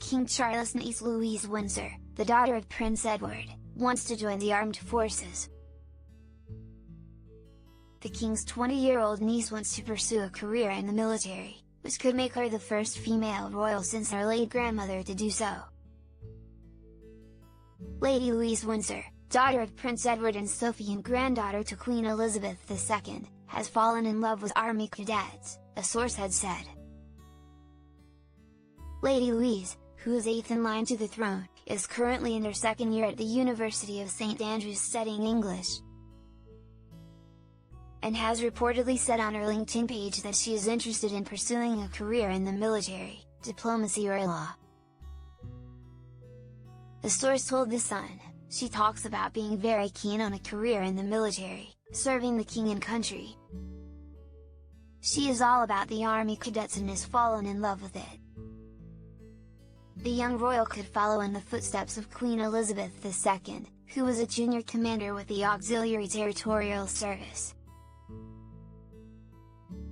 King Charles' niece Louise Windsor, the daughter of Prince Edward, wants to join the armed forces. The king's 20-year-old niece wants to pursue a career in the military, which could make her the first female royal since her late grandmother to do so. Lady Louise Windsor, daughter of Prince Edward and Sophie and granddaughter to Queen Elizabeth II, has fallen in love with army cadets, a source had said. Lady Louise, who is 8th in line to the throne, is currently in her second year at the University of St Andrews studying English, and has reportedly said on her LinkedIn page that she is interested in pursuing a career in the military, diplomacy or law. The source told The Sun, she talks about being very keen on a career in the military, serving the king and country. She is all about the army cadets and has fallen in love with it. The young royal could follow in the footsteps of Queen Elizabeth II, who was a junior commander with the Auxiliary Territorial Service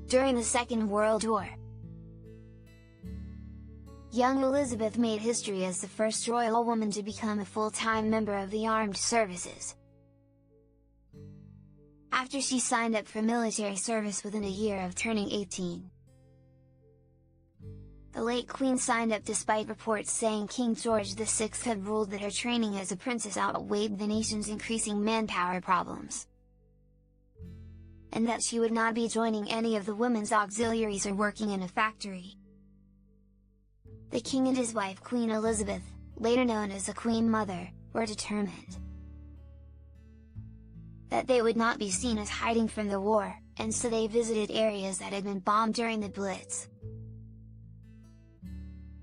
during the Second World War. Young Elizabeth made history as the first royal woman to become a full-time member of the armed services, after she signed up for military service within a year of turning 18. The late Queen signed up despite reports saying King George VI had ruled that her training as a princess outweighed the nation's increasing manpower problems, and that she would not be joining any of the women's auxiliaries or working in a factory. The king and his wife Queen Elizabeth, later known as the Queen Mother, were determined that they would not be seen as hiding from the war, and so they visited areas that had been bombed during the Blitz.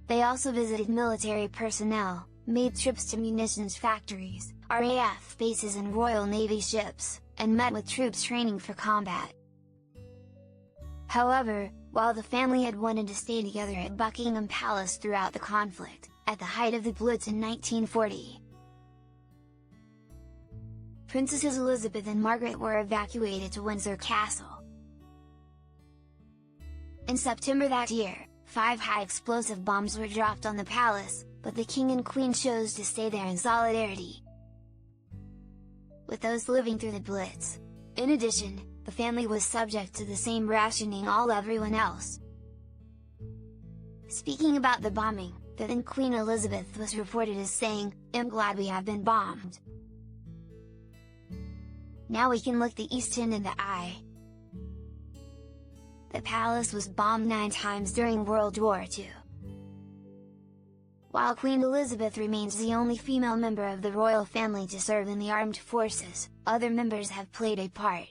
They also visited military personnel, made trips to munitions factories, RAF bases and Royal Navy ships, and met with troops training for combat. However, while the family had wanted to stay together at Buckingham Palace throughout the conflict, at the height of the Blitz in 1940, Princesses Elizabeth and Margaret were evacuated to Windsor Castle. In September that year, 5 high-explosive bombs were dropped on the palace, but the King and Queen chose to stay there in solidarity with those living through the Blitz. In addition, the family was subject to the same rationing all everyone else. Speaking about the bombing, the then Queen Elizabeth was reported as saying, "I'm glad we have been bombed. Now we can look the East End in the eye." The palace was bombed 9 times during World War II. While Queen Elizabeth remains the only female member of the royal family to serve in the armed forces, other members have played a part.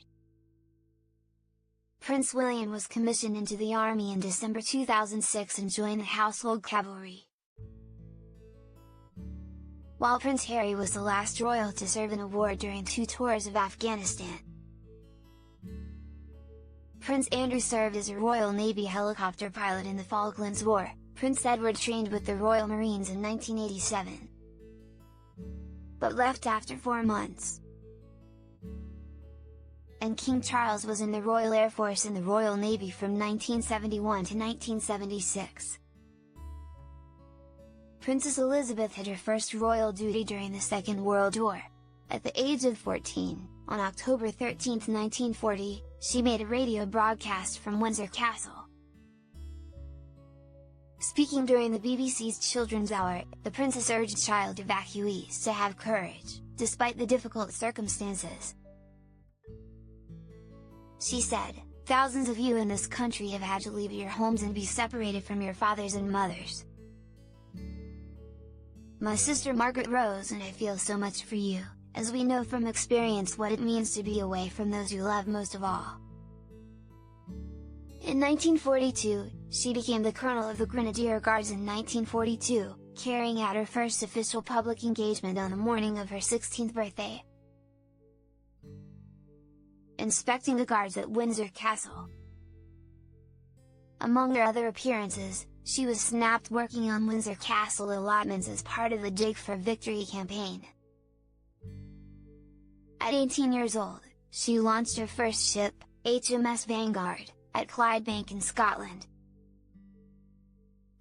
Prince William was commissioned into the army in December 2006 and joined the Household Cavalry, while Prince Harry was the last royal to serve in a war during 2 tours of Afghanistan. Prince Andrew served as a Royal Navy helicopter pilot in the Falklands War. Prince Edward trained with the Royal Marines in 1987, but left after 4 months. And King Charles was in the Royal Air Force and the Royal Navy from 1971 to 1976. Princess Elizabeth had her first royal duty during the Second World War. At the age of 14, on October 13, 1940, she made a radio broadcast from Windsor Castle. Speaking during the BBC's Children's Hour, the princess urged child evacuees to have courage, despite the difficult circumstances. She said, "Thousands of you in this country have had to leave your homes and be separated from your fathers and mothers. My sister Margaret rose and I feel so much for you, as we know from experience what it means to be away from those you love most of all." In 1942, she became the Colonel of the Grenadier Guards in 1942, carrying out her first official public engagement on the morning of her 16th birthday, inspecting the guards at Windsor Castle. Among her other appearances, she was snapped working on Windsor Castle allotments as part of the Dig for Victory campaign. At 18 years old, she launched her first ship, HMS Vanguard, at Clydebank in Scotland.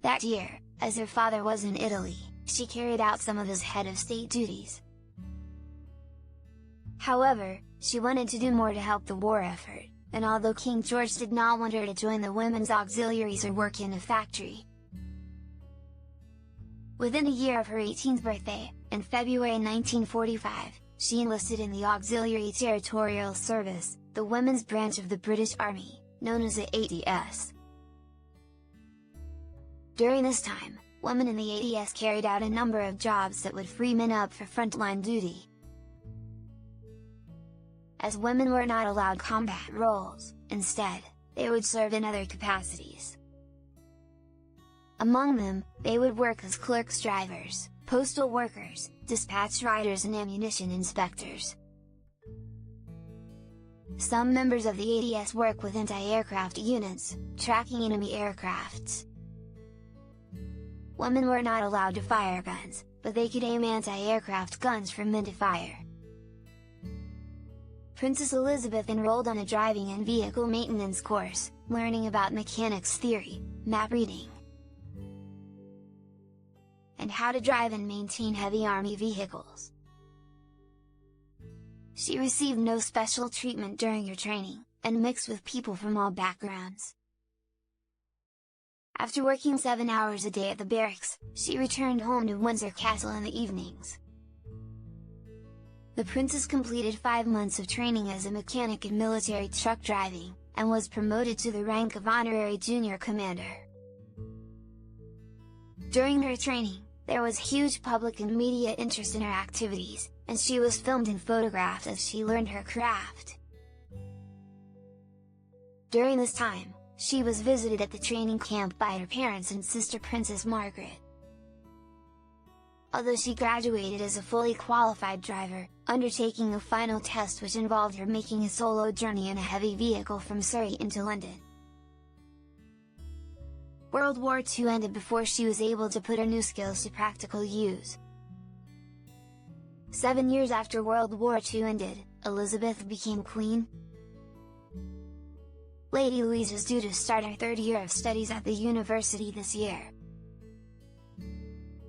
That year, As her father was in Italy, she carried out some of his head of state duties. However, she wanted to do more to help the war effort, and although King George did not want her to join the women's auxiliaries or work in a factory, within a year of her 18th birthday, in February 1945, she enlisted in the Auxiliary Territorial Service, the women's branch of the British Army, known as the ADS. During this time, women in the ADS carried out a number of jobs that would free men up for frontline duty. As women were not allowed combat roles, instead, they would serve in other capacities. Among them, they would work as clerks, drivers, postal workers, dispatch riders and ammunition inspectors. Some members of the ADS work with anti-aircraft units, tracking enemy aircrafts. Women were not allowed to fire guns, but they could aim anti-aircraft guns for men to fire. Princess Elizabeth enrolled on a driving and vehicle maintenance course, learning about mechanics theory, map reading, and how to drive and maintain heavy army vehicles. She received no special treatment during her training, and mixed with people from all backgrounds. After working 7 hours a day at the barracks, she returned home to Windsor Castle in the evenings. The princess completed 5 months of training as a mechanic in military truck driving, and was promoted to the rank of honorary junior commander. During her training, there was huge public and media interest in her activities, and she was filmed and photographed as she learned her craft. During this time, she was visited at the training camp by her parents and sister Princess Margaret. Although she graduated as a fully qualified driver, undertaking a final test which involved her making a solo journey in a heavy vehicle from Surrey into London. World War II ended before she was able to put her new skills to practical use. 7 years after World War II ended, Elizabeth became Queen. Lady Louise is due to start her 3rd year of studies at the university this year.